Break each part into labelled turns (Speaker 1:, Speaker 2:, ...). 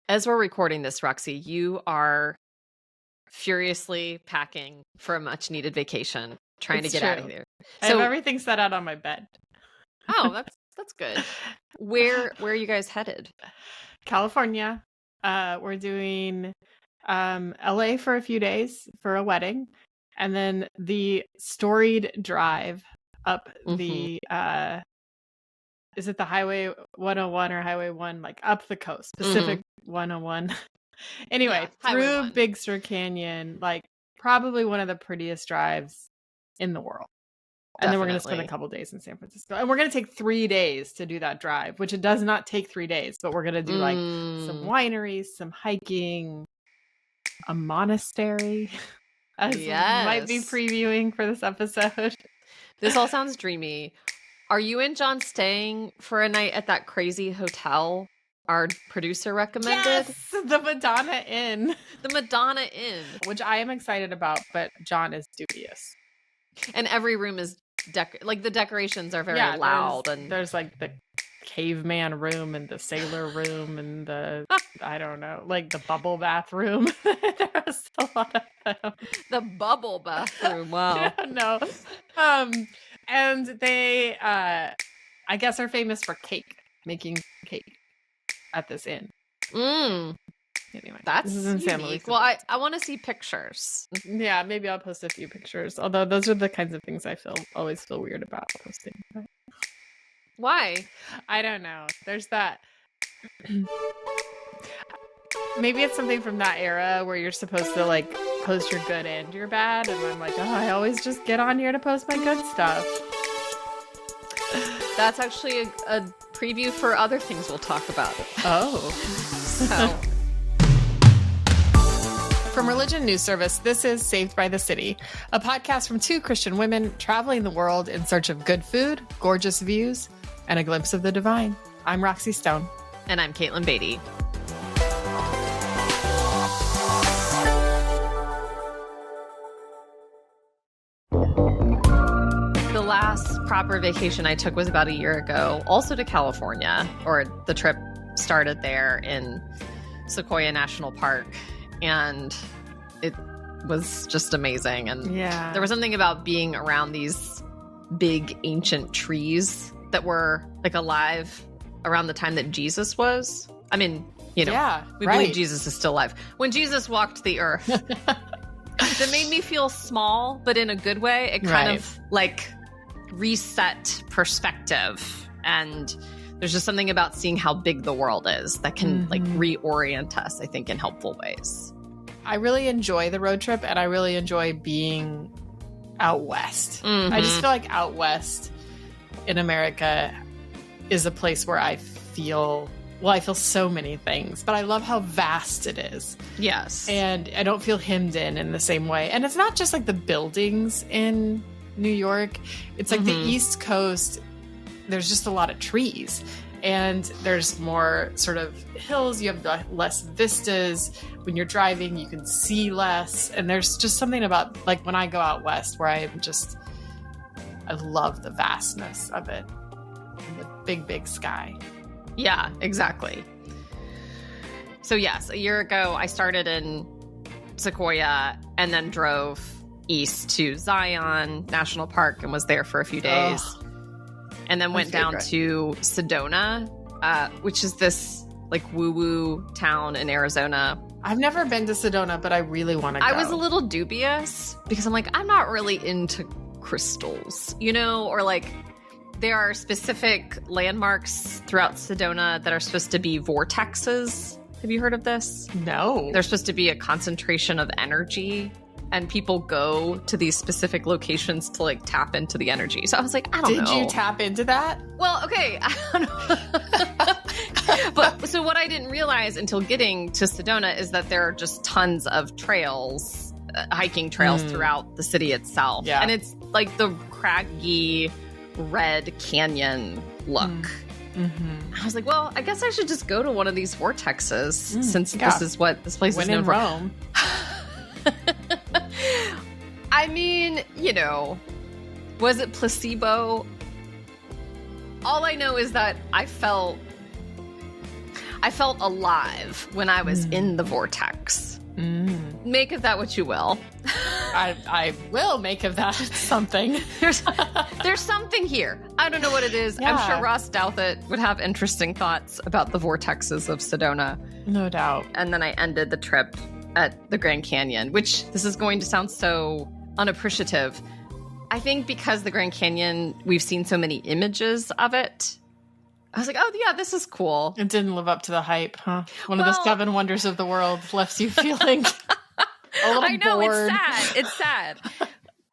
Speaker 1: As we're recording this, Roxy, you are furiously packing for a much needed vacation, trying to get out of here.
Speaker 2: I have everything set out on my bed.
Speaker 1: Oh, that's good. Where are you guys headed?
Speaker 2: California. We're doing LA for a few days for a wedding, and then the storied drive up the is it the Highway 101 or Highway 1, like up the coast, Pacific 101. Anyway, through
Speaker 1: 1.
Speaker 2: Big Sur Canyon, like probably one of the prettiest drives in the world. And then we're going to spend a couple days in San Francisco. And we're going to take 3 days to do that drive, which it does not take 3 days, but we're going to do like some wineries, some hiking, a monastery. As we might be previewing for this episode.
Speaker 1: This all sounds dreamy. Are you and John staying for a night at that crazy hotel our producer recommended?
Speaker 2: Yes, the Madonna Inn.
Speaker 1: The Madonna Inn.
Speaker 2: Which I am excited about, but John is dubious.
Speaker 1: And every room is like the decorations are very loud.
Speaker 2: There's like the caveman room and the sailor room and the, I don't know, like the bubble bathroom. There's a lot of them.
Speaker 1: The bubble bathroom, wow.
Speaker 2: No. And they, I guess, are famous for making cake at this inn. Anyway,
Speaker 1: that's unique. Well, I want to see pictures.
Speaker 2: Yeah, maybe I'll post a few pictures. Although those are the kinds of things I always feel weird about posting.
Speaker 1: Why?
Speaker 2: I don't know. There's that. Maybe it's something from that era where you're supposed to like post your good and your bad, and I'm like, oh, I always just get on here to post my good stuff.
Speaker 1: That's actually a preview for other things we'll talk about.
Speaker 2: Oh.
Speaker 1: So.
Speaker 2: From Religion News Service, this is Saved by the City, a podcast from two Christian women traveling the world in search of good food, gorgeous views, and a glimpse of the divine. I'm Roxy Stone.
Speaker 1: And I'm Katelyn Beatty. The last proper vacation I took was about a year ago, also to California, or the trip started there in Sequoia National Park, and it was just amazing. And there was something about being around these big ancient trees that were like alive around the time that Jesus was. I mean, we believe Jesus is still alive. When Jesus walked the earth, that made me feel small, but in a good way. It kind of like reset perspective, and there's just something about seeing how big the world is that can like reorient us, I think, in helpful ways.
Speaker 2: I really enjoy the road trip, and I really enjoy being out west. I just feel like out west in America is a place where I feel so many things, but I love how vast it is.
Speaker 1: Yes.
Speaker 2: And I don't feel hemmed in the same way. And it's not just like the buildings in New York. It's like the East Coast. There's just a lot of trees, and there's more sort of hills. You have less vistas. When you're driving, you can see less. And there's just something about like when I go out west where I love the vastness of it. And the big, big sky.
Speaker 1: Yeah, exactly. So yes, a year ago, I started in Sequoia and then drove east to Zion National Park and was there for a few days. And then went down to Sedona, which is this like woo-woo town in Arizona.
Speaker 2: I've never been to Sedona, but I really want to go.
Speaker 1: I was a little dubious because I'm like, I'm not really into crystals, or like there are specific landmarks throughout Sedona that are supposed to be vortexes. Have you heard of this?
Speaker 2: No.
Speaker 1: They're supposed to be a concentration of energy, and people go to these specific locations to like tap into the energy. So I was like, I don't know.
Speaker 2: Did you tap into that?
Speaker 1: Well, okay. I don't know. But so what I didn't realize until getting to Sedona is that there are just tons of trails, hiking trails throughout the city itself.
Speaker 2: Yeah.
Speaker 1: And it's like the craggy red canyon look. I was like, well, I guess I should just go to one of these vortexes since this is what this place is known for.
Speaker 2: Rome.
Speaker 1: I mean, was it placebo? All I know is that I felt I felt alive when I was in the vortex. Make of that what you will.
Speaker 2: I will make of that something.
Speaker 1: There's something here. I don't know what it is.
Speaker 2: Yeah.
Speaker 1: I'm sure Ross Douthat would have interesting thoughts about the vortexes of Sedona.
Speaker 2: No doubt.
Speaker 1: And then I ended the trip at the Grand Canyon, which this is going to sound so unappreciative. I think because the Grand Canyon, we've seen so many images of it. I was like, oh, yeah, this is cool.
Speaker 2: It didn't live up to the hype, huh? One of the 7 wonders of the world left you feeling a little
Speaker 1: I know,
Speaker 2: bored.
Speaker 1: it's sad. It's sad.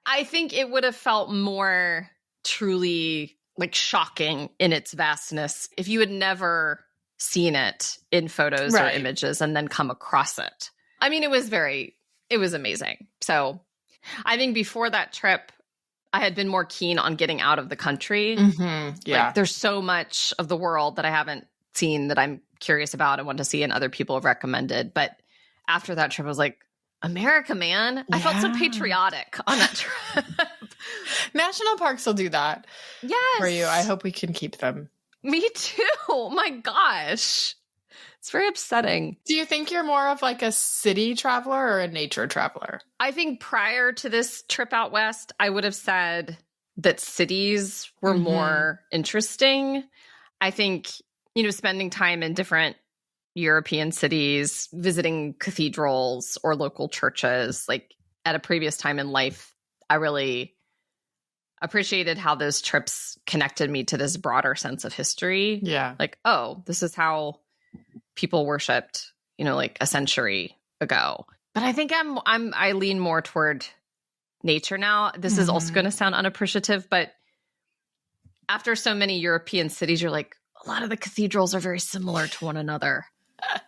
Speaker 1: I think it would have felt more truly like shocking in its vastness if you had never seen it in photos or images and then come across it. I mean, it was amazing. So I think before that trip, I had been more keen on getting out of the country.
Speaker 2: Mm-hmm. Yeah.
Speaker 1: Like, there's so much of the world that I haven't seen that I'm curious about and want to see, and other people have recommended. But after that trip, I was like, America, man. I felt so patriotic on that trip.
Speaker 2: National parks will do that.
Speaker 1: Yes.
Speaker 2: For you. I hope we can keep them.
Speaker 1: Me too. Oh my gosh. It's very upsetting.
Speaker 2: Do you think you're more of like a city traveler or a nature traveler?
Speaker 1: I think prior to this trip out west, I would have said that cities were more interesting. I think, spending time in different European cities, visiting cathedrals or local churches, like at a previous time in life, I really appreciated how those trips connected me to this broader sense of history.
Speaker 2: Yeah.
Speaker 1: Like, oh, this is how people worshipped, like a century ago. But I think I lean more toward nature now. This is also going to sound unappreciative, but after so many European cities, you're like, a lot of the cathedrals are very similar to one another.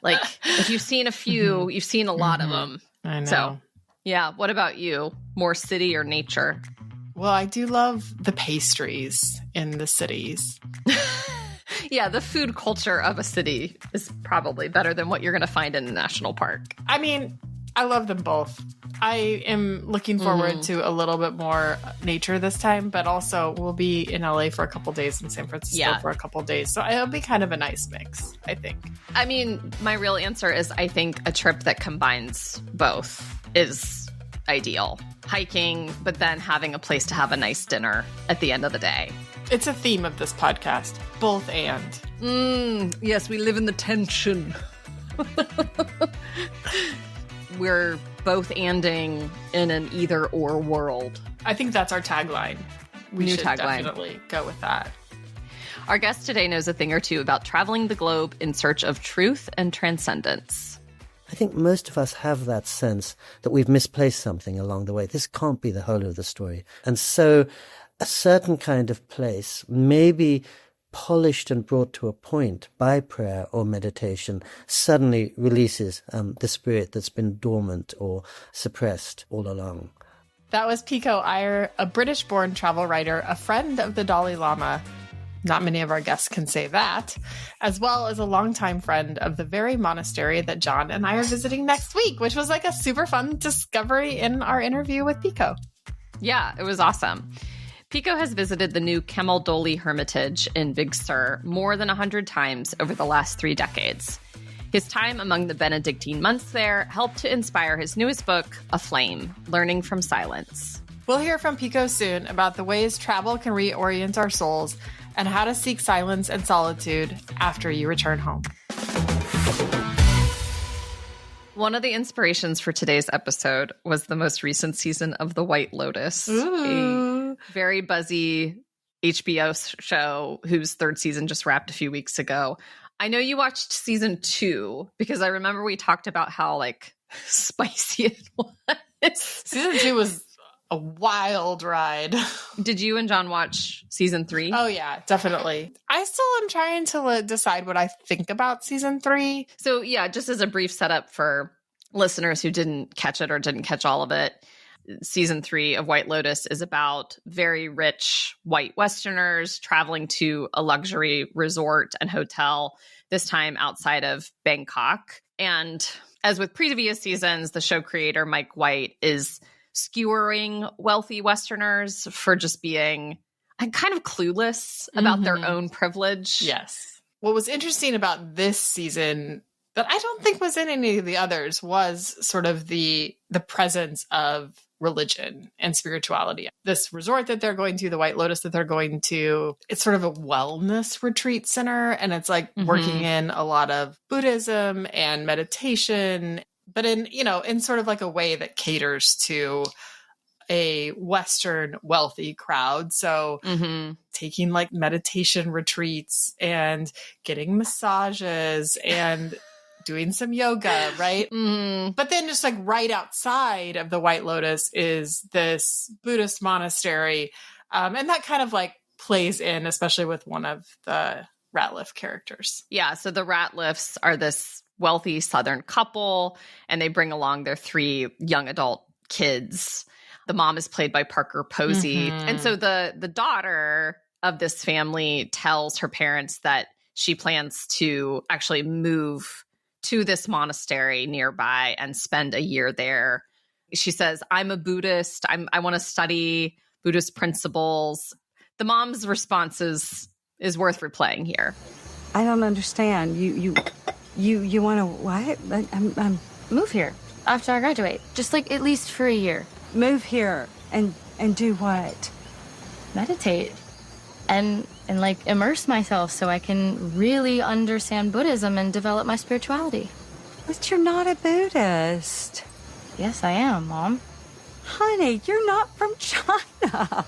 Speaker 1: Like, if you've seen a few, you've seen a lot of them.
Speaker 2: I know.
Speaker 1: So, yeah. What about you? More city or nature?
Speaker 2: Well, I do love the pastries in the cities.
Speaker 1: Yeah, the food culture of a city is probably better than what you're going to find in a national park.
Speaker 2: I mean, I love them both. I am looking forward to a little bit more nature this time, but also we'll be in LA for a couple days and San Francisco for a couple days. So it'll be kind of a nice mix, I think.
Speaker 1: I mean, my real answer is I think a trip that combines both is ideal. Hiking, but then having a place to have a nice dinner at the end of the day.
Speaker 2: It's a theme of this podcast. Both and.
Speaker 1: Yes, we live in the tension. We're both anding in an either or world.
Speaker 2: I think that's our tagline. We should
Speaker 1: tagline.
Speaker 2: Definitely go with that.
Speaker 1: Our guest today knows a thing or two about traveling the globe in search of truth and transcendence.
Speaker 3: I think most of us have that sense that we've misplaced something along the way. This can't be the whole of the story. And so a certain kind of place, maybe polished and brought to a point by prayer or meditation, suddenly releases the spirit that's been dormant or suppressed all along.
Speaker 2: That was Pico Iyer, a British-born travel writer, a friend of the Dalai Lama. Not many of our guests can say that, as well as a longtime friend of the very monastery that John and I are visiting next week, which was like a super fun discovery in our interview with Pico.
Speaker 1: Yeah, it was awesome. Pico has visited the new Camaldoli Hermitage in Big Sur more than 100 times over the last 3 decades. His time among the Benedictine monks there helped to inspire his newest book, Aflame, Learning from Silence.
Speaker 2: We'll hear from Pico soon about the ways travel can reorient our souls and how to seek silence and solitude after you return home.
Speaker 1: One of the inspirations for today's episode was the most recent season of The White Lotus, a very buzzy HBO show whose 3rd season just wrapped a few weeks ago. I know you watched season 2 because I remember we talked about how spicy it was.
Speaker 2: Season 2 was a wild ride.
Speaker 1: Did you and John watch season 3?
Speaker 2: Oh, yeah, definitely. I still am trying to decide what I think about season 3.
Speaker 1: So, yeah, just as a brief setup for listeners who didn't catch it or didn't catch all of it, season 3 of White Lotus is about very rich white Westerners traveling to a luxury resort and hotel, this time outside of Bangkok. And as with previous seasons, the show creator, Mike White, is skewering wealthy Westerners for just being kind of clueless about their own privilege.
Speaker 2: Yes. What was interesting about this season that I don't think was in any of the others was sort of the presence of religion and spirituality. This resort that they're going to, the White Lotus that they're going to, it's sort of a wellness retreat center. And it's like working in a lot of Buddhism and meditation, but in sort of like a way that caters to a Western wealthy crowd. So taking like meditation retreats and getting massages and doing some yoga, right? But then just like right outside of the White Lotus is this Buddhist monastery. And that kind of like plays in, especially with one of the Ratliff characters.
Speaker 1: Yeah. So the Ratliffs are this wealthy Southern couple, and they bring along their 3 young adult kids. The mom is played by Parker Posey. And so the daughter of this family tells her parents that she plans to actually move to this monastery nearby and spend a year there. She says, I'm a Buddhist. I want to study Buddhist principles. The mom's response is worth replaying here.
Speaker 4: I don't understand. You want to what? I'm
Speaker 5: move here after I graduate. Just like at least for a year.
Speaker 4: Move here and do what?
Speaker 5: Meditate. And like immerse myself so I can really understand Buddhism and develop my spirituality.
Speaker 4: But you're not a Buddhist.
Speaker 5: Yes, I am, Mom.
Speaker 4: Honey, you're not from China.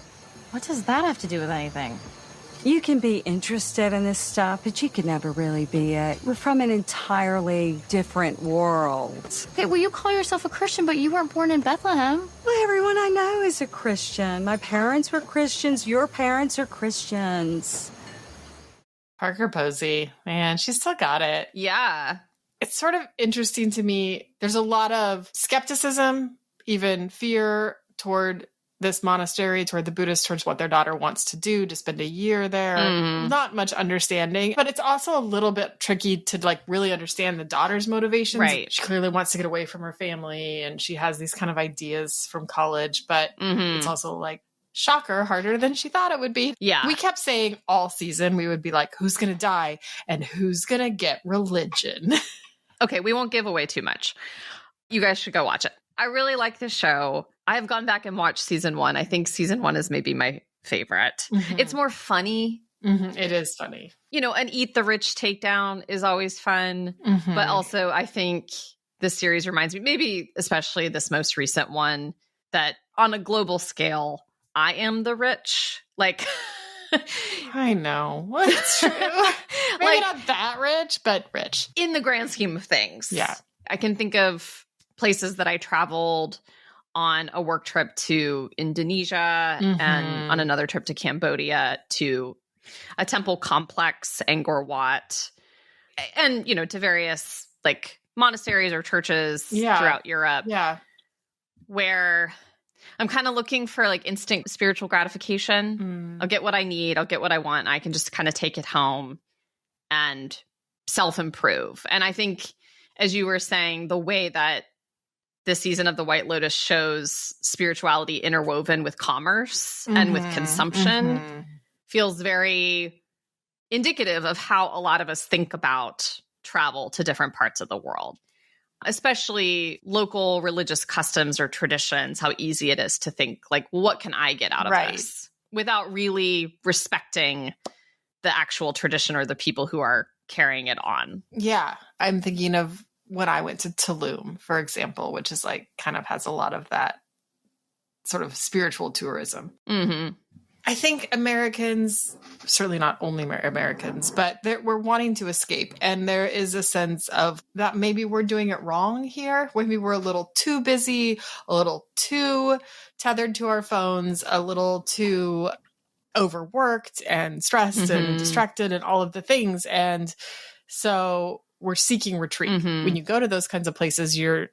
Speaker 5: What does that have to do with anything?
Speaker 4: You can be interested in this stuff, but you could never really be it. We're from an entirely different world.
Speaker 5: Okay, well, you call yourself a Christian, but you weren't born in Bethlehem.
Speaker 4: Well, everyone I know is a Christian. My parents were Christians. Your parents are Christians.
Speaker 2: Parker Posey, man, she still got it.
Speaker 1: Yeah.
Speaker 2: It's sort of interesting to me. There's a lot of skepticism, even fear toward this monastery, toward the Buddhists, towards what their daughter wants to do, to spend a year there. Not much understanding, but it's also a little bit tricky to like really understand the daughter's motivations.
Speaker 1: Right.
Speaker 2: She clearly wants to get away from her family and she has these kind of ideas from college, but it's also like, shocker, harder than she thought it would be.
Speaker 1: Yeah.
Speaker 2: We kept saying all season, we would be like, who's going to die and who's going to get religion?
Speaker 1: Okay, we won't give away too much. You guys should go watch it. I really like this show. I've gone back and watched season 1. I think season 1 is maybe my favorite. It's more funny.
Speaker 2: It is funny.
Speaker 1: An Eat the Rich takedown is always fun. But also, I think this series reminds me, maybe especially this most recent one, that on a global scale, I am the rich. Like,
Speaker 2: I know. It's true. Maybe like, not that rich, but rich.
Speaker 1: In the grand scheme of things.
Speaker 2: Yeah.
Speaker 1: I can think of places that I traveled on a work trip to Indonesia and on another trip to Cambodia to a temple complex, Angkor Wat, and, to various like monasteries or churches throughout Europe.
Speaker 2: Yeah.
Speaker 1: Where I'm kind of looking for like instant spiritual gratification. I'll get what I need. I'll get what I want. And I can just kind of take it home and self-improve. And I think, as you were saying, the way that this season of The White Lotus shows spirituality interwoven with commerce and with consumption feels very indicative of how a lot of us think about travel to different parts of the world, especially local religious customs or traditions, how easy it is to think like, well, what can I get out of this without really respecting the actual tradition or the people who are carrying it on. Yeah.
Speaker 2: I'm thinking of when I went to Tulum, for example, which is like kind of has a lot of that sort of spiritual tourism. I think Americans, certainly not only Americans, but we're wanting to escape. And there is a sense of that maybe we're doing it wrong here. Maybe we're a little too busy, a little too tethered to our phones, a little too overworked and stressed and distracted and all of the things. And so we're seeking retreat. When you go to those kinds of places, you're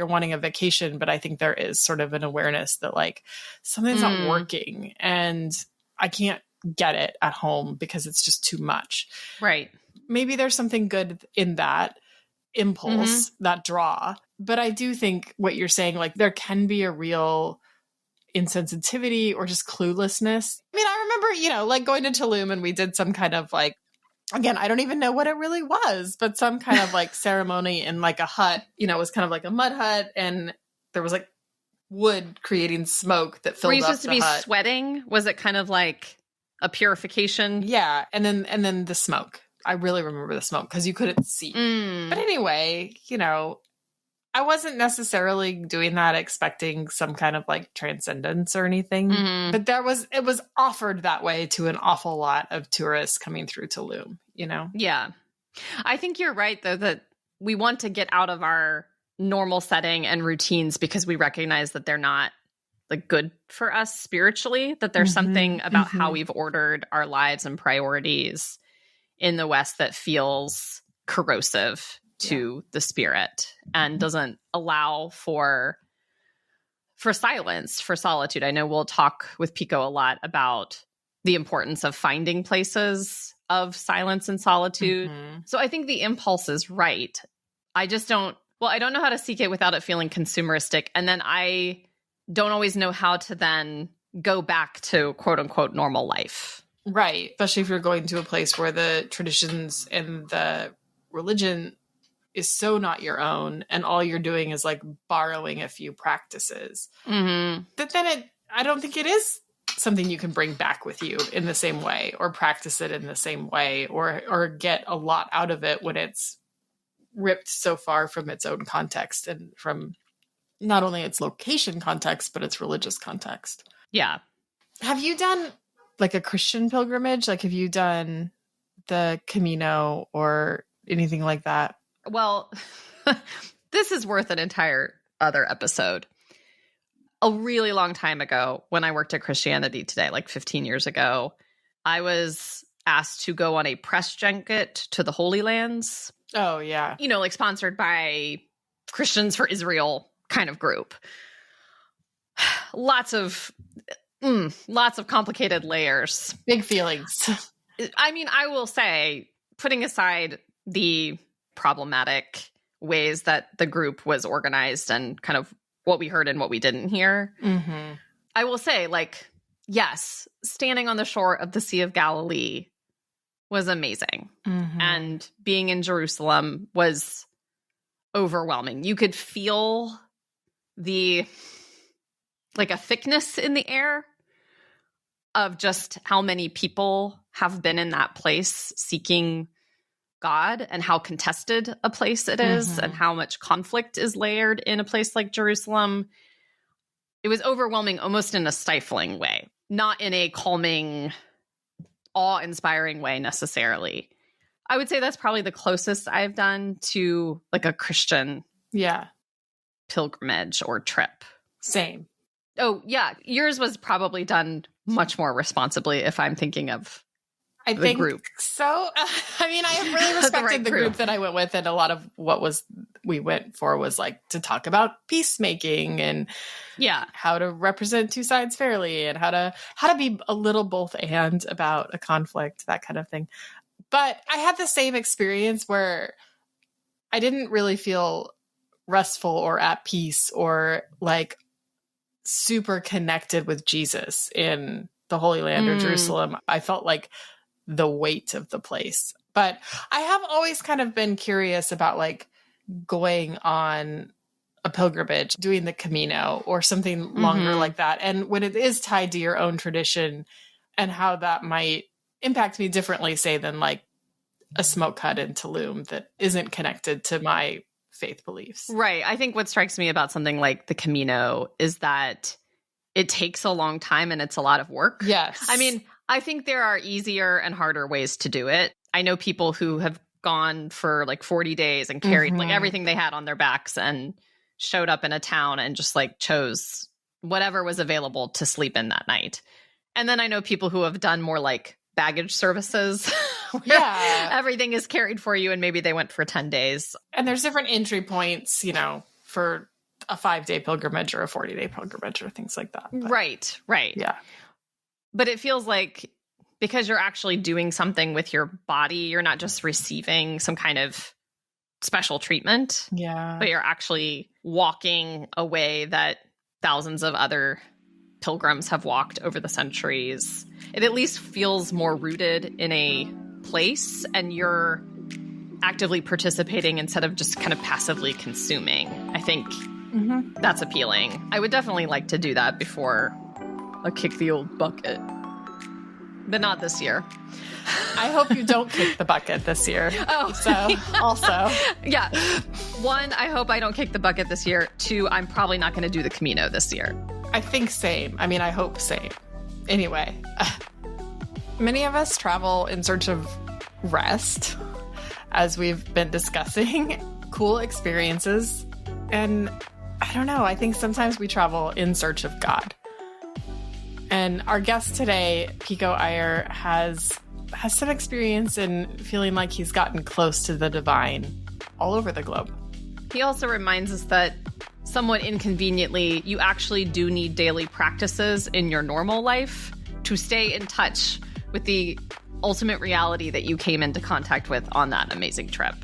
Speaker 2: wanting a vacation, but I think there is sort of an awareness that like something's not working and I can't get it at home because it's just too much.
Speaker 1: Right.
Speaker 2: Maybe there's something good in that impulse, that draw. But I do think what you're saying, like there can be a real insensitivity or just cluelessness. I mean, I remember, like going to Tulum and we did some kind of like again, I don't even know what it really was, but some kind of like ceremony in like a hut, you know, it was kind of like a mud hut, and there was like wood creating smoke that filled
Speaker 1: Were you
Speaker 2: up
Speaker 1: supposed to
Speaker 2: the
Speaker 1: be
Speaker 2: hut.
Speaker 1: sweating? Was it kind of like a purification?
Speaker 2: Yeah, and then the smoke. I really remember the smoke because you couldn't see. But anyway, you know, I wasn't necessarily doing that expecting some kind of like transcendence or anything. But it was offered that way to an awful lot of tourists coming through Tulum, you know?
Speaker 1: Yeah. I think you're right, though, that we want to get out of our normal setting and routines because we recognize that they're not like good for us spiritually, that there's something about how we've ordered our lives and priorities in the West that feels corrosive to the spirit and doesn't allow for silence, for solitude. I know we'll talk with Pico a lot about the importance of finding places of silence and solitude. So I think the impulse is right. I just don't know how to seek it without it feeling consumeristic. And then I don't always know how to then go back to quote unquote normal life.
Speaker 2: Right. Especially if you're going to a place where the traditions and the religion is so not your own and all you're doing is like borrowing a few practices. That then I don't think it is something you can bring back with you in the same way or practice it in the same way or get a lot out of it when it's ripped so far from its own context and from not only its location context, but its religious context.
Speaker 1: Yeah.
Speaker 2: Have you done like a Christian pilgrimage? Like, have you done the Camino or anything like that?
Speaker 1: Well, this is worth an entire other episode. A really long time ago, when I worked at Christianity Today, like 15 years ago, I was asked to go on a press junket to the Holy Lands.
Speaker 2: Oh, yeah.
Speaker 1: You know, like sponsored by Christians for Israel kind of group. Lots of complicated layers.
Speaker 2: Big feelings.
Speaker 1: I mean, I will say, putting aside the problematic ways that the group was organized and kind of what we heard and what we didn't hear, I will say, like, yes, standing on the shore of the Sea of Galilee was amazing. And being in Jerusalem was overwhelming. You could feel a thickness in the air of just how many people have been in that place seeking God and how contested a place it is and how much conflict is layered in a place like Jerusalem. It was overwhelming almost in a stifling way, not in a calming, awe-inspiring way necessarily. I would say that's probably the closest I've done to like a Christian pilgrimage or trip.
Speaker 2: Same.
Speaker 1: Oh, yeah. Yours was probably done much more responsibly if I'm thinking of
Speaker 2: I
Speaker 1: the
Speaker 2: think
Speaker 1: group.
Speaker 2: So. I mean, I have really respected the group that I went with, and a lot of what we went for was like to talk about peacemaking and how to represent two sides fairly and how to be a little both and about a conflict, that kind of thing. But I had the same experience where I didn't really feel restful or at peace or like super connected with Jesus in the Holy Land or Jerusalem. I felt like the weight of the place. But I have always kind of been curious about like going on a pilgrimage, doing the Camino or something longer like that. And when it is tied to your own tradition and how that might impact me differently, say, than like a smoke hut in Tulum that isn't connected to my faith beliefs.
Speaker 1: Right. I think what strikes me about something like the Camino is that it takes a long time and it's a lot of work.
Speaker 2: Yes.
Speaker 1: I mean, I think there are easier and harder ways to do it. I know people who have gone for like 40 days and carried like everything they had on their backs and showed up in a town and just like chose whatever was available to sleep in that night. And then I know people who have done more like baggage services where everything is carried for you and maybe they went for 10 days.
Speaker 2: And there's different entry points, you know, for a 5-day pilgrimage or a 40-day pilgrimage or things like that. But,
Speaker 1: right. Yeah. But it feels like because you're actually doing something with your body, you're not just receiving some kind of special treatment.
Speaker 2: Yeah.
Speaker 1: But you're actually walking a way that thousands of other pilgrims have walked over the centuries. It at least feels more rooted in a place and you're actively participating instead of just kind of passively consuming. I think that's appealing. I would definitely like to do that before I kick the old bucket. But not this year.
Speaker 2: I hope you don't kick the bucket this year.
Speaker 1: Oh.
Speaker 2: So, also.
Speaker 1: Yeah. 1, I hope I don't kick the bucket this year. 2, I'm probably not going to do the Camino this year.
Speaker 2: I think same. I mean, I hope same. Anyway, many of us travel in search of rest, as we've been discussing, cool experiences, and I don't know, I think sometimes we travel in search of God. And our guest today, Pico Iyer, has some experience in feeling like he's gotten close to the divine all over the globe.
Speaker 1: He also reminds us that somewhat inconveniently, you actually do need daily practices in your normal life to stay in touch with the ultimate reality that you came into contact with on that amazing trip.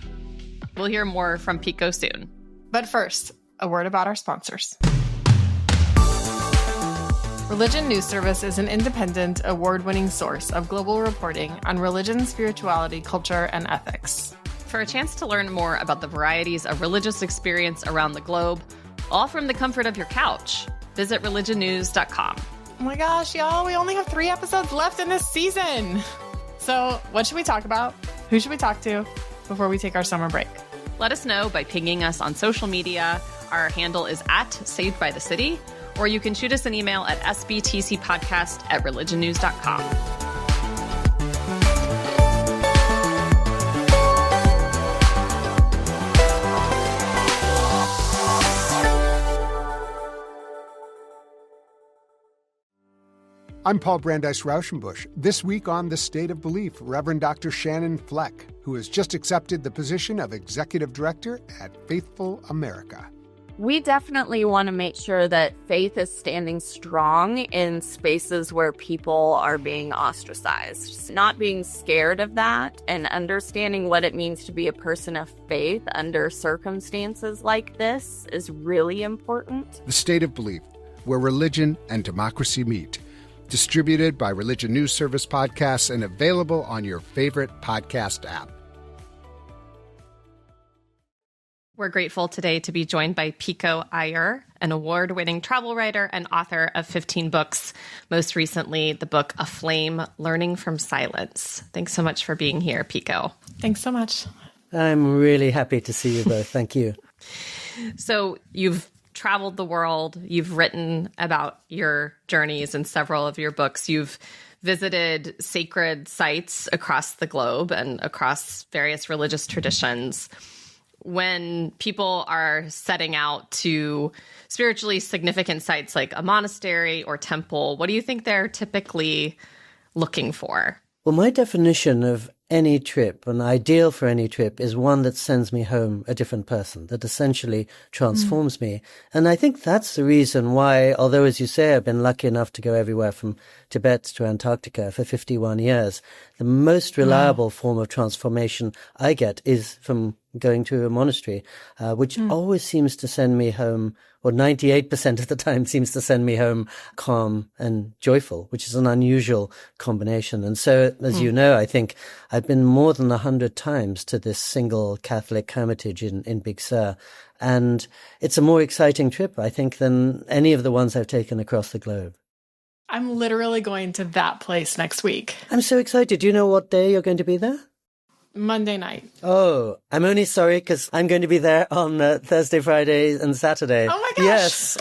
Speaker 1: We'll hear more from Pico soon.
Speaker 2: But first, a word about our sponsors. Religion News Service is an independent, award-winning source of global reporting on religion, spirituality, culture, and ethics.
Speaker 1: For a chance to learn more about the varieties of religious experience around the globe, all from the comfort of your couch, visit religionnews.com.
Speaker 2: Oh my gosh, y'all, we only have 3 episodes left in this season. So what should we talk about? Who should we talk to before we take our summer break?
Speaker 1: Let us know by pinging us on social media. Our handle is @SavedByTheCity, or you can shoot us an email at sbtcpodcast@religionnews.com.
Speaker 6: I'm Paul Brandeis Rauschenbusch. This week on The State of Belief, Reverend Dr. Shannon Fleck, who has just accepted the position of Executive Director at Faithful America.
Speaker 7: We definitely want to make sure that faith is standing strong in spaces where people are being ostracized. Not being scared of that and understanding what it means to be a person of faith under circumstances like this is really important.
Speaker 6: The State of Belief, where religion and democracy meet. Distributed by Religion News Service Podcasts and available on your favorite podcast app.
Speaker 1: We're grateful today to be joined by Pico Iyer, an award-winning travel writer and author of 15 books, most recently the book A Flame, Learning from Silence. Thanks so much for being here, Pico.
Speaker 2: Thanks so much.
Speaker 3: I'm really happy to see you both. Thank you.
Speaker 1: So you've traveled the world. You've written about your journeys in several of your books. You've visited sacred sites across the globe and across various religious traditions. When people are setting out to spiritually significant sites like a monastery or temple, what do you think they're typically looking for?
Speaker 3: Well, my definition of any trip, an ideal for any trip, is one that sends me home a different person, that essentially transforms me. And I think that's the reason why, although, as you say, I've been lucky enough to go everywhere from Tibet to Antarctica for 51 years, the most reliable form of transformation I get is from going to a monastery, which always seems to send me home, or 98% of the time seems to send me home calm and joyful, which is an unusual combination. And so, as you know, I think I've been more than 100 times to this single Catholic hermitage in Big Sur. And it's a more exciting trip, I think, than any of the ones I've taken across the globe.
Speaker 2: I'm literally going to that place next week.
Speaker 3: I'm so excited. Do you know what day you're going to be there?
Speaker 2: Monday night.
Speaker 3: Oh, I'm only sorry because I'm going to be there on Thursday, Friday, and Saturday.
Speaker 2: Oh my gosh.
Speaker 3: Yes.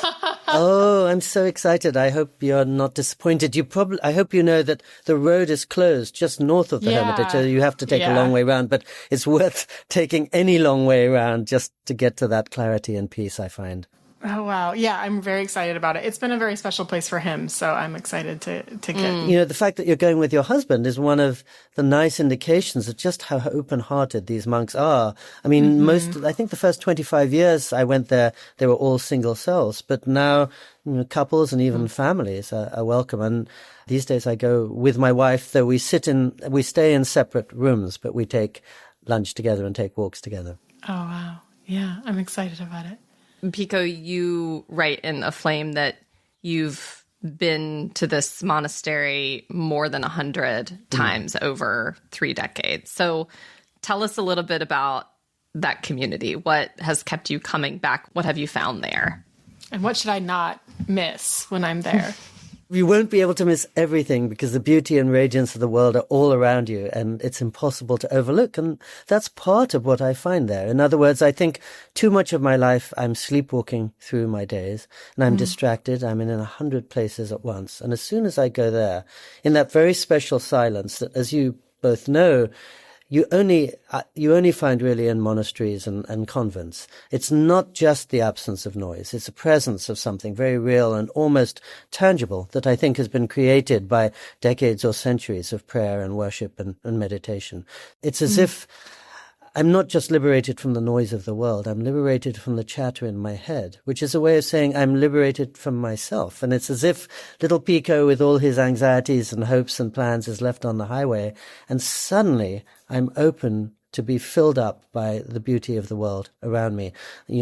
Speaker 3: Oh, I'm so excited. I hope you're not disappointed. I hope you know that the road is closed just north of the Hermitage, so you have to take a long way around, but it's worth taking any long way around just to get to that clarity and peace, I find.
Speaker 2: Oh, wow. Yeah, I'm very excited about it. It's been a very special place for him, so I'm excited to get...
Speaker 3: You know, the fact that you're going with your husband is one of the nice indications of just how open-hearted these monks are. I mean, I think the first 25 years I went there, they were all single cells, but now couples and even families are welcome. And these days I go with my wife, though we stay in separate rooms, but we take lunch together and take walks together.
Speaker 2: Oh, wow. Yeah, I'm excited about it.
Speaker 1: Pico, you write in A Flame that you've been to this monastery more than 100 times over 3 decades. So tell us a little bit about that community. What has kept you coming back? What have you found there?
Speaker 2: And what should I not miss when I'm there?
Speaker 3: You won't be able to miss everything because the beauty and radiance of the world are all around you and it's impossible to overlook. And that's part of what I find there. In other words, I think too much of my life I'm sleepwalking through my days and I'm distracted. I'm in 100 places at once. And as soon as I go there, in that very special silence that, as you both know, you only find really in monasteries and convents. It's not just the absence of noise. It's the presence of something very real and almost tangible that I think has been created by decades or centuries of prayer and worship and meditation. It's as if I'm not just liberated from the noise of the world. I'm liberated from the chatter in my head, which is a way of saying I'm liberated from myself. And it's as if little Pico, with all his anxieties and hopes and plans, is left on the highway. And suddenly I'm open to be filled up by the beauty of the world around me.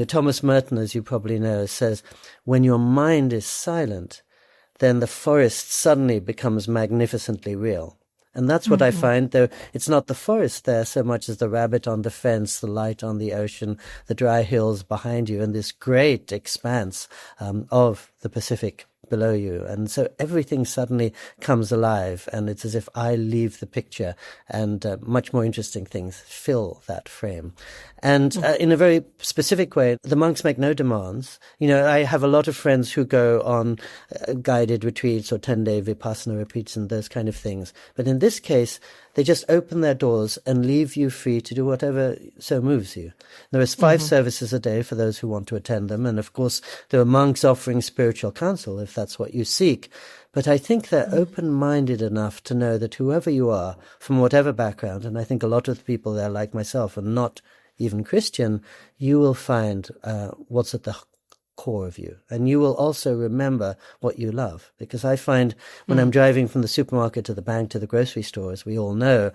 Speaker 3: Thomas Merton, as you probably know, says, when your mind is silent, then the forest suddenly becomes magnificently real. And that's what I find, though it's not the forest there so much as the rabbit on the fence, the light on the ocean, the dry hills behind you, and this great expanse of the Pacific below you. And so everything suddenly comes alive, and it's as if I leave the picture and much more interesting things fill that frame. And in a very specific way, the monks make no demands. I have a lot of friends who go on guided retreats or 10-day Vipassana retreats and those kind of things. But in this case, they just open their doors and leave you free to do whatever so moves you. There is 5 services a day for those who want to attend them. And of course, there are monks offering spiritual counsel if that's what you seek. But I think they're open-minded enough to know that whoever you are, from whatever background, and I think a lot of the people there, like myself, are not even Christian, you will find what's at the core of you. And you will also remember what you love. Because I find when I'm driving from the supermarket to the bank to the grocery store, as we all know,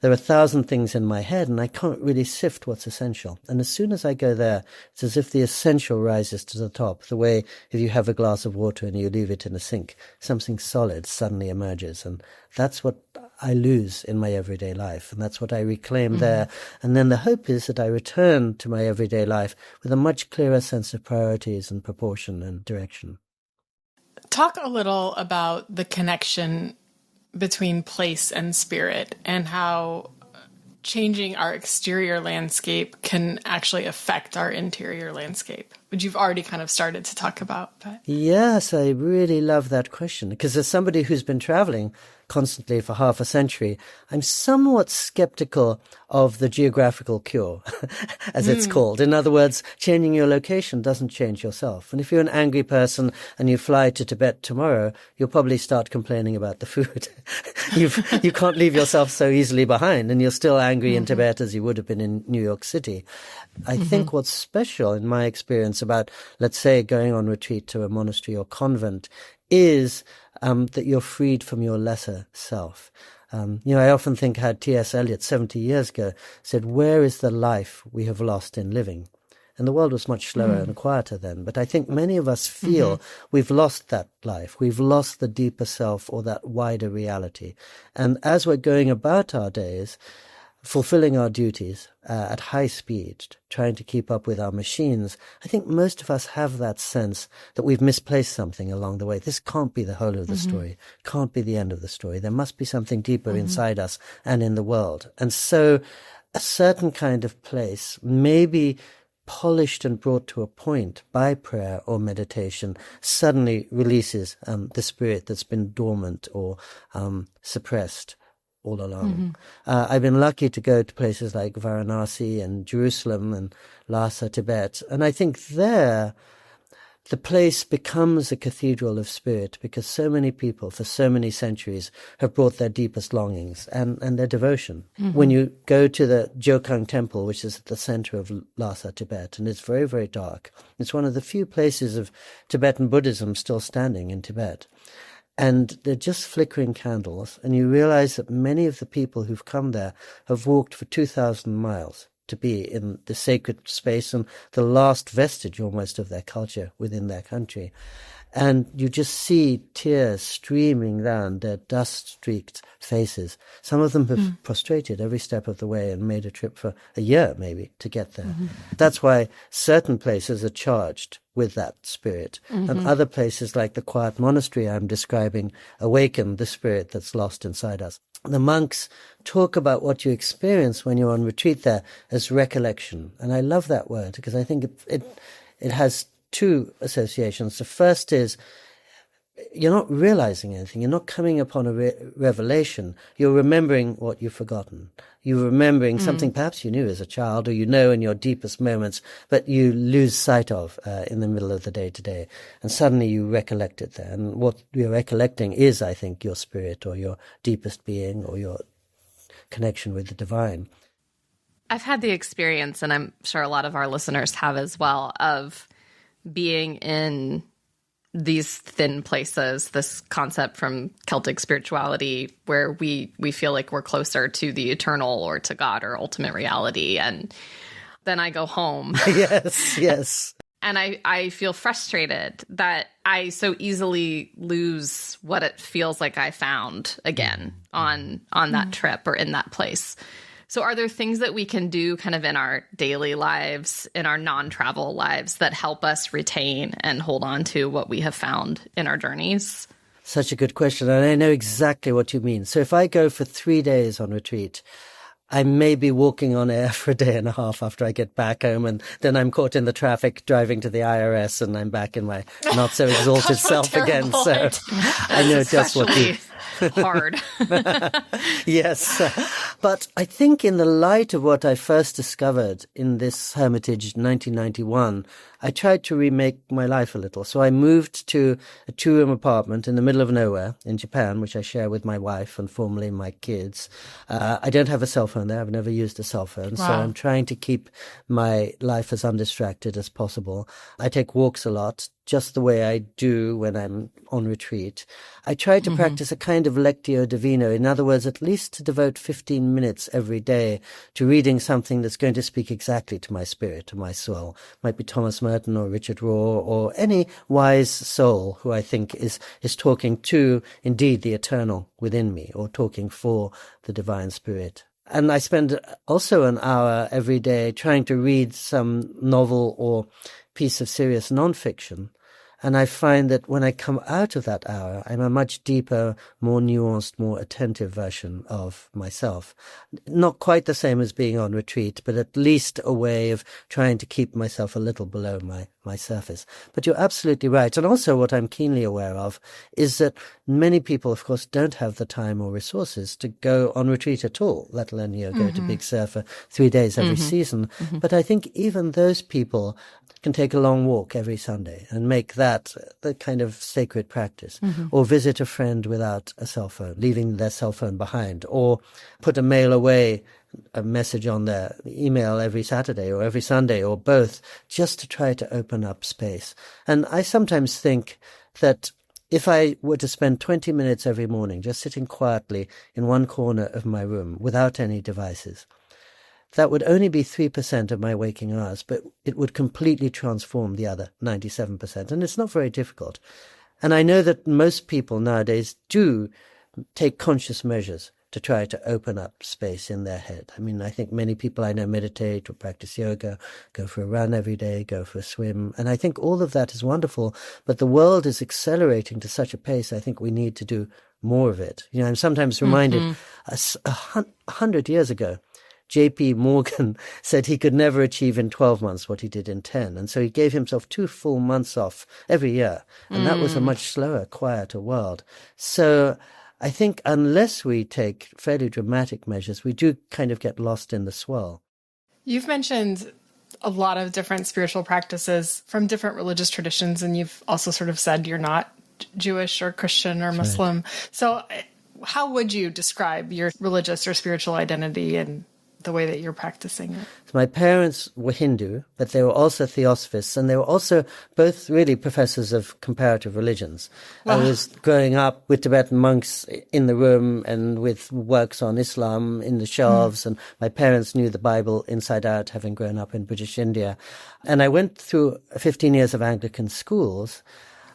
Speaker 3: there are 1,000 things in my head and I can't really sift what's essential. And as soon as I go there, it's as if the essential rises to the top. The way if you have a glass of water and you leave it in a sink, something solid suddenly emerges. And that's what I lose in my everyday life. And that's what I reclaim there. And then the hope is that I return to my everyday life with a much clearer sense of priorities and proportion and direction.
Speaker 2: Talk a little about the connection between place and spirit and how changing our exterior landscape can actually affect our interior landscape, which you've already kind of started to talk about. But
Speaker 3: yes, I really love that question because as somebody who's been traveling constantly for half a century, I'm somewhat skeptical of the geographical cure, as it's called. In other words, changing your location doesn't change yourself. And if you're an angry person and you fly to Tibet tomorrow, you'll probably start complaining about the food. You can't leave yourself so easily behind, and you're still angry in Tibet as you would have been in New York City. I think what's special in my experience about, let's say, going on retreat to a monastery or convent is that you're freed from your lesser self. I often think how T.S. Eliot 70 years ago said, where is the life we have lost in living? And the world was much slower and quieter then. But I think many of us feel we've lost that life. We've lost the deeper self or that wider reality. And as we're going about our days, fulfilling our duties at high speed, trying to keep up with our machines, I think most of us have that sense that we've misplaced something along the way. This can't be the whole of the story, can't be the end of the story. There must be something deeper inside us and in the world. And so a certain kind of place, maybe polished and brought to a point by prayer or meditation, suddenly releases the spirit that's been dormant or suppressed all along. I've been lucky to go to places like Varanasi and Jerusalem and Lhasa, Tibet. And I think there, the place becomes a cathedral of spirit because so many people for so many centuries have brought their deepest longings and their devotion. When you go to the Jokang temple, which is at the center of Lhasa, Tibet, and it's very, very dark. It's one of the few places of Tibetan Buddhism still standing in Tibet. And they're just flickering candles, and you realize that many of the people who've come there have walked for 2,000 miles to be in the sacred space and the last vestige almost of their culture within their country. And you just see tears streaming down their dust-streaked faces. Some of them have prostrated every step of the way and made a trip for a year, maybe, to get there. That's why certain places are charged with that spirit. And other places, like the quiet monastery I'm describing, awaken the spirit that's lost inside us. The monks talk about what you experience when you're on retreat there as recollection. And I love that word because I think it has two associations. The first is you're not realizing anything. You're not coming upon a revelation. You're remembering what you've forgotten. You're remembering something perhaps you knew as a child or you know in your deepest moments, but you lose sight of in the middle of the day-to-day. And suddenly you recollect it there. And what you're recollecting is, I think, your spirit or your deepest being or your connection with the divine.
Speaker 1: I've had the experience, and I'm sure a lot of our listeners have as well, of being in these thin places, this concept from Celtic spirituality where we feel like we're closer to the eternal or to God or ultimate reality. And then I go home.
Speaker 3: Yes.
Speaker 1: And I feel frustrated that I so easily lose what it feels like I found again on that trip or in that place. So are there things that we can do kind of in our daily lives, in our non-travel lives, that help us retain and hold on to what we have found in our journeys?
Speaker 3: Such a good question. And I know exactly what you mean. So if I go for 3 days on retreat, I may be walking on air for a day and a half after I get back home, and then I'm caught in the traffic driving to the IRS, and I'm back in my not so exalted self again. So I know just what you...
Speaker 1: hard.
Speaker 3: Yes. But I think in the light of what I first discovered in this Hermitage in 1991, I tried to remake my life a little. So I moved to a 2-room apartment in the middle of nowhere in Japan, which I share with my wife and formerly my kids. I don't have a cell phone there. I've never used a cell phone. Wow. So I'm trying to keep my life as undistracted as possible. I take walks a lot, just the way I do when I'm on retreat. I try to practice a kind of lectio divina. In other words, at least to devote 15 minutes every day to reading something that's going to speak exactly to my spirit, to my soul. Might be Thomas Merton or Richard Rohr or any wise soul who I think is talking to, indeed, the eternal within me or talking for the divine spirit. And I spend also an hour every day trying to read some novel or piece of serious nonfiction. And I find that when I come out of that hour, I'm a much deeper, more nuanced, more attentive version of myself. Not quite the same as being on retreat, but at least a way of trying to keep myself a little below my surface. But you're absolutely right. And also what I'm keenly aware of is that many people, of course, don't have the time or resources to go on retreat at all, let alone go to Big Sur for 3 days every season. But I think even those people can take a long walk every Sunday and make that the kind of sacred practice, or visit a friend without a cell phone, leaving their cell phone behind, or put a mail away, a message on their email every Saturday or every Sunday or both, just to try to open up space. And I sometimes think that if I were to spend 20 minutes every morning just sitting quietly in one corner of my room without any devices, that would only be 3% of my waking hours, but it would completely transform the other 97%. And it's not very difficult. And I know that most people nowadays do take conscious measures to try to open up space in their head. I mean, I think many people I know meditate or practice yoga, go for a run every day, go for a swim. And I think all of that is wonderful, but the world is accelerating to such a pace, I think we need to do more of it. You know, I'm sometimes reminded 100 years ago, J.P. Morgan said he could never achieve in 12 months what he did in 10. And so he gave himself 2 full months off every year. And that was a much slower, quieter world. So I think unless we take fairly dramatic measures, we do kind of get lost in the swirl.
Speaker 2: You've mentioned a lot of different spiritual practices from different religious traditions. And you've also sort of said you're not Jewish or Christian or Muslim. Right. So how would you describe your religious or spiritual identity and the way that you're practicing it?
Speaker 3: My parents were Hindu, but they were also theosophists, and they were also both really professors of comparative religions. Wow. I was growing up with Tibetan monks in the room and with works on Islam in the shelves, and my parents knew the Bible inside out, having grown up in British India. And I went through 15 years of Anglican schools.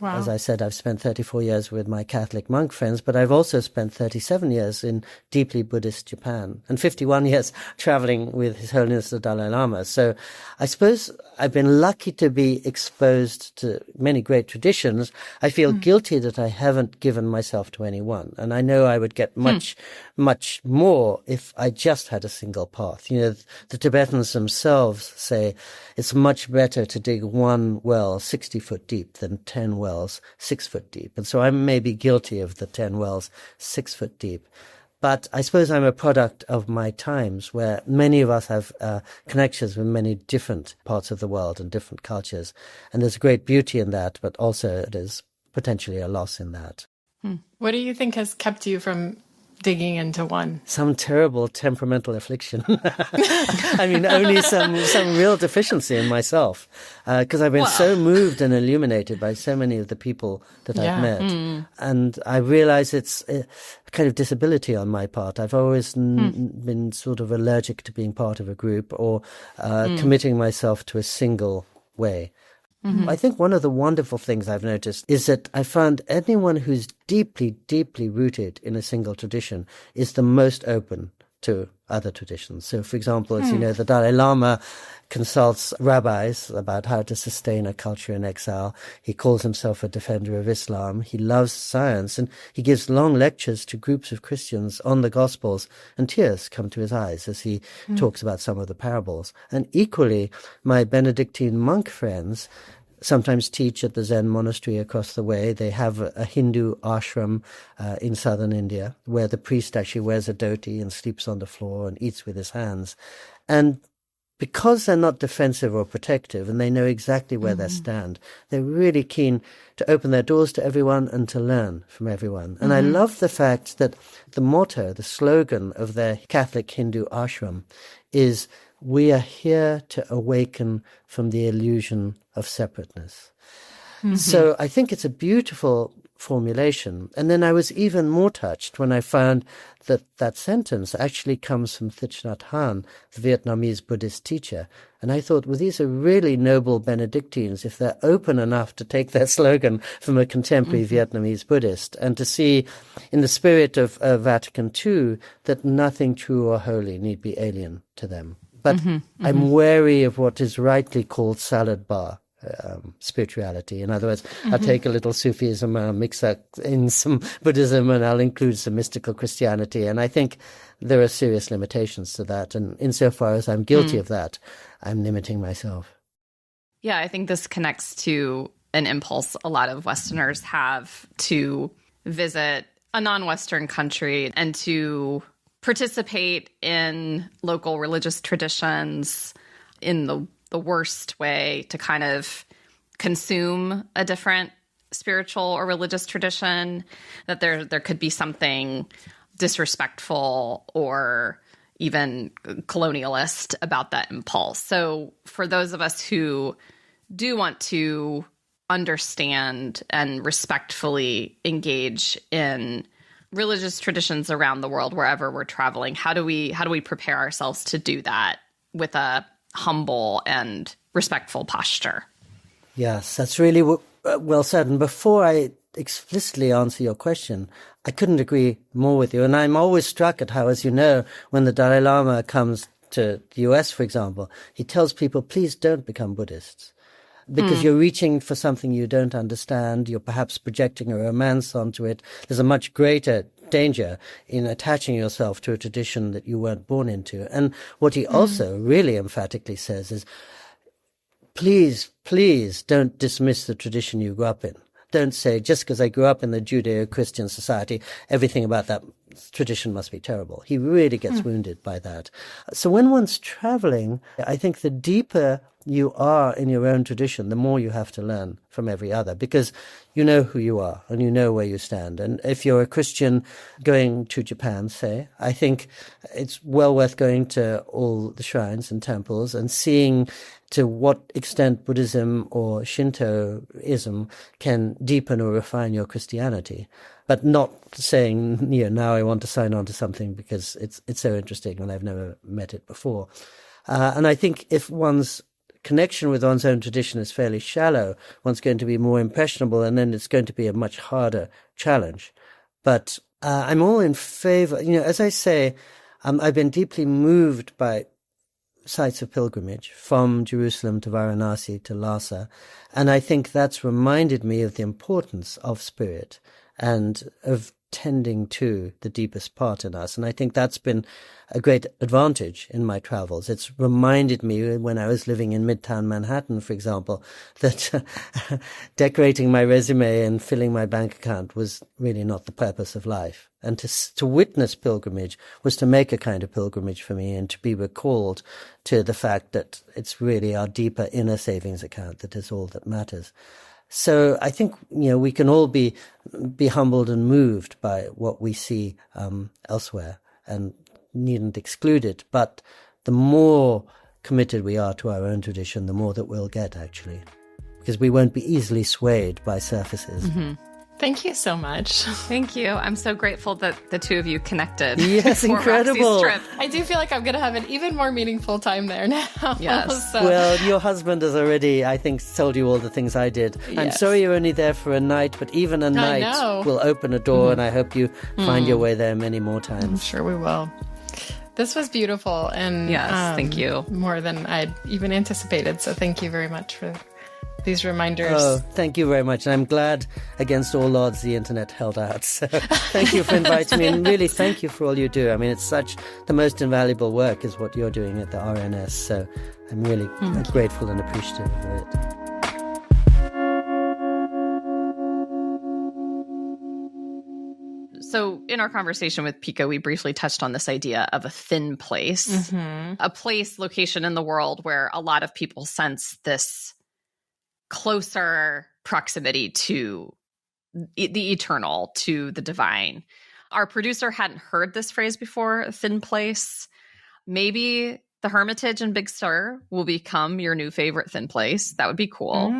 Speaker 3: Wow. As I said, I've spent 34 years with my Catholic monk friends, but I've also spent 37 years in deeply Buddhist Japan and 51 years traveling with His Holiness the Dalai Lama. So I suppose I've been lucky to be exposed to many great traditions. I feel guilty that I haven't given myself to any one. And I know I would get much more if I just had a single path. You know, the Tibetans themselves say it's much better to dig one well 60 foot deep than 10 wells 6 foot deep. And so I may be guilty of the 10 wells 6 foot deep. But I suppose I'm a product of my times where many of us have connections with many different parts of the world and different cultures. And there's great beauty in that, but also there's potentially a loss in that.
Speaker 2: What do you think has kept you from digging into one?
Speaker 3: Some terrible temperamental affliction. I mean, only some real deficiency in myself. Because I've been so moved and illuminated by so many of the people that I've met. And I realize it's a kind of disability on my part. I've always been sort of allergic to being part of a group or committing myself to a single way. I think one of the wonderful things I've noticed is that I found anyone who's deeply, deeply rooted in a single tradition is the most open to other traditions. So, for example, as you know, the Dalai Lama consults rabbis about how to sustain a culture in exile. He calls himself a defender of Islam. He loves science, and he gives long lectures to groups of Christians on the Gospels, and tears come to his eyes as he talks about some of the parables. And equally, my Benedictine monk friends sometimes teach at the Zen monastery across the way. They have a Hindu ashram in southern India where the priest actually wears a dhoti and sleeps on the floor and eats with his hands. And because they're not defensive or protective and they know exactly where they stand, they're really keen to open their doors to everyone and to learn from everyone. And I love the fact that the motto, the slogan of their Catholic Hindu ashram is, "We are here to awaken from the illusion of separateness." So I think it's a beautiful formulation. And then I was even more touched when I found that that sentence actually comes from Thich Nhat Hanh, the Vietnamese Buddhist teacher. And I thought, well, these are really noble Benedictines if they're open enough to take their slogan from a contemporary Vietnamese Buddhist and to see in the spirit of Vatican II that nothing true or holy need be alien to them. But I'm wary of what is rightly called salad bar spirituality. In other words, I'll take a little Sufism, I'll mix that in some Buddhism, and I'll include some mystical Christianity. And I think there are serious limitations to that. And insofar as I'm guilty of that, I'm limiting myself.
Speaker 1: Yeah, I think this connects to an impulse a lot of Westerners have to visit a non-Western country and to participate in local religious traditions in the worst way, to kind of consume a different spiritual or religious tradition, that there could be something disrespectful or even colonialist about that impulse. So for those of us who do want to understand and respectfully engage in religious traditions around the world, wherever we're traveling, how do we prepare ourselves to do that with a humble and respectful posture?
Speaker 3: Yes, that's really well said. And before I explicitly answer your question, I couldn't agree more with you. And I'm always struck at how, as you know, when the Dalai Lama comes to the US, for example, he tells people, please don't become Buddhists. Because you're reaching for something you don't understand. You're perhaps projecting a romance onto it. There's a much greater danger in attaching yourself to a tradition that you weren't born into. And what he also really emphatically says is, please, please don't dismiss the tradition you grew up in. Don't say, just because I grew up in the Judeo-Christian society, everything about that tradition must be terrible. He really gets wounded by that. So when one's traveling, I think the deeper you are in your own tradition, the more you have to learn from every other, because you know who you are and you know where you stand. And if you're a Christian going to Japan, say, I think it's well worth going to all the shrines and temples and seeing to what extent Buddhism or Shintoism can deepen or refine your Christianity, but not saying, now I want to sign on to something because it's so interesting and I've never met it before. And I think if one's connection with one's own tradition is fairly shallow, one's going to be more impressionable, and then it's going to be a much harder challenge. But I'm all in favor, as I say, I've been deeply moved by sites of pilgrimage from Jerusalem to Varanasi to Lhasa, and I think that's reminded me of the importance of spirit and of tending to the deepest part in us. And I think that's been a great advantage in my travels. It's reminded me when I was living in Midtown Manhattan, for example, that decorating my resume and filling my bank account was really not the purpose of life. And to witness pilgrimage was to make a kind of pilgrimage for me and to be recalled to the fact that it's really our deeper inner savings account that is all that matters. So I think, we can all be humbled and moved by what we see elsewhere and needn't exclude it. But the more committed we are to our own tradition, the more that we'll get, actually, because we won't be easily swayed by surfaces.
Speaker 2: Mm-hmm. Thank you so much.
Speaker 1: Thank you. I'm so grateful that the two of you connected.
Speaker 3: Yes, incredible.
Speaker 2: I do feel like I'm going to have an even more meaningful time there now.
Speaker 1: Yes.
Speaker 2: So.
Speaker 3: Well, your husband has already, I think, told you all the things I did. Yes. I'm sorry you're only there for a night, but even a night will open a door, and I hope you find your way there many more times.
Speaker 2: I'm sure we will. This was beautiful, and
Speaker 1: yes, thank you.
Speaker 2: More than I'd even anticipated. So thank you very much for these reminders.
Speaker 3: Oh, thank you very much. And I'm glad, against all odds, the internet held out. So thank you for inviting me. And really, thank you for all you do. I mean, it's the most invaluable work is what you're doing at the RNS. So I'm really grateful and appreciative of it.
Speaker 1: So in our conversation with Pico, we briefly touched on this idea of a thin place, a location in the world where a lot of people sense this closer proximity to the eternal, to the divine. Our producer hadn't heard this phrase before, a thin place. Maybe the Hermitage in Big Sur will become your new favorite thin place. That would be cool.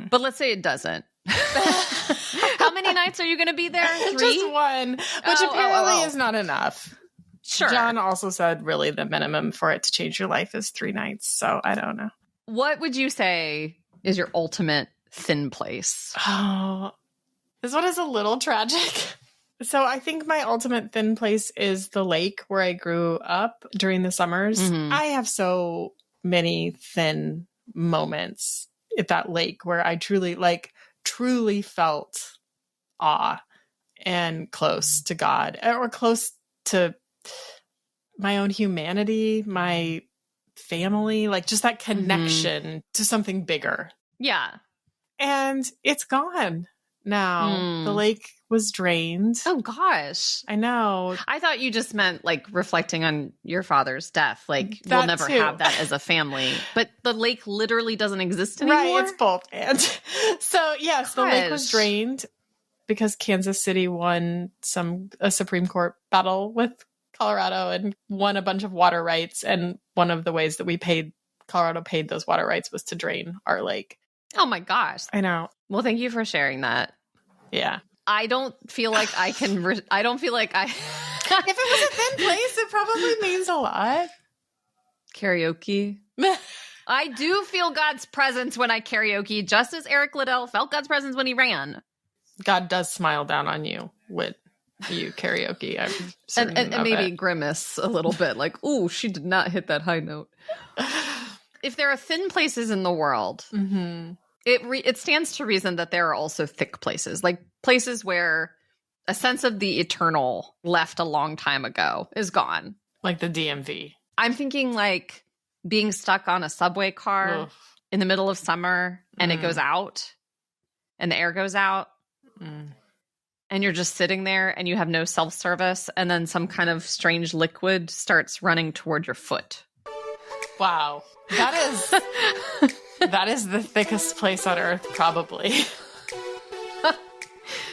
Speaker 1: But let's say it doesn't. How many nights are you going to be there? 3?
Speaker 2: Just one, which apparently is not enough.
Speaker 1: Sure.
Speaker 2: John also said really the minimum for it to change your life is 3 nights. So I don't know.
Speaker 1: What would you say is your ultimate thin place?
Speaker 2: Oh, this one is a little tragic. So I think my ultimate thin place is the lake where I grew up during the summers. I have so many thin moments at that lake where I truly felt awe and close to God, or close to my own humanity, my family, just that connection to something bigger.
Speaker 1: Yeah.
Speaker 2: And it's gone now. The lake was drained.
Speaker 1: Oh gosh.
Speaker 2: I know.
Speaker 1: I thought you just meant reflecting on your father's death. We'll
Speaker 2: That
Speaker 1: never
Speaker 2: too.
Speaker 1: have that as a family. But the lake literally doesn't exist anymore?
Speaker 2: Right, it's both. And so yes, the lake was drained because Kansas City won a Supreme Court battle with Colorado and won a bunch of water rights. And one of the ways that Colorado paid those water rights was to drain our lake.
Speaker 1: Oh my gosh.
Speaker 2: I know.
Speaker 1: Well, thank you for sharing that.
Speaker 2: Yeah.
Speaker 1: I don't feel like I can, I don't feel like I.
Speaker 2: If it was a thin place, it probably means a lot.
Speaker 1: Karaoke. I do feel God's presence when I karaoke, just as Eric Liddell felt God's presence when he ran.
Speaker 2: God does smile down on you with you karaoke. I'm certain
Speaker 1: and maybe
Speaker 2: it.
Speaker 1: grimace a little bit, ooh, she did not hit that high note. If there are thin places in the world, it stands to reason that there are also thick places, places where a sense of the eternal left a long time ago is gone.
Speaker 2: Like the DMV.
Speaker 1: I'm thinking being stuck on a subway car in the middle of summer and it goes out and the air goes out and you're just sitting there and you have no self-service and then some kind of strange liquid starts running toward your foot.
Speaker 2: Wow. That is the thickest place on earth, probably.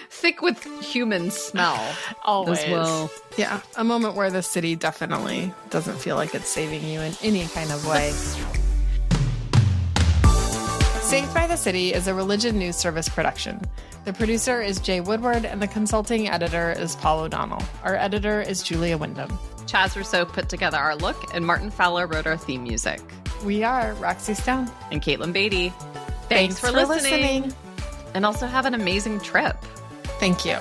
Speaker 1: Thick with human smell.
Speaker 2: Always.
Speaker 1: As well.
Speaker 2: Yeah. A moment where the city definitely doesn't feel like it's saving you in any kind of way. Saved by the City is a religion news service production. The producer is Jay Woodward, and the consulting editor is Paul O'Donnell. Our editor is Julia Wyndham.
Speaker 1: Chaz Rousseau put together our look, and Martin Fowler wrote our theme music.
Speaker 2: We are Roxy Stone.
Speaker 1: And Caitlin Beatty. Thanks for listening. And also have an amazing trip.
Speaker 2: Thank you.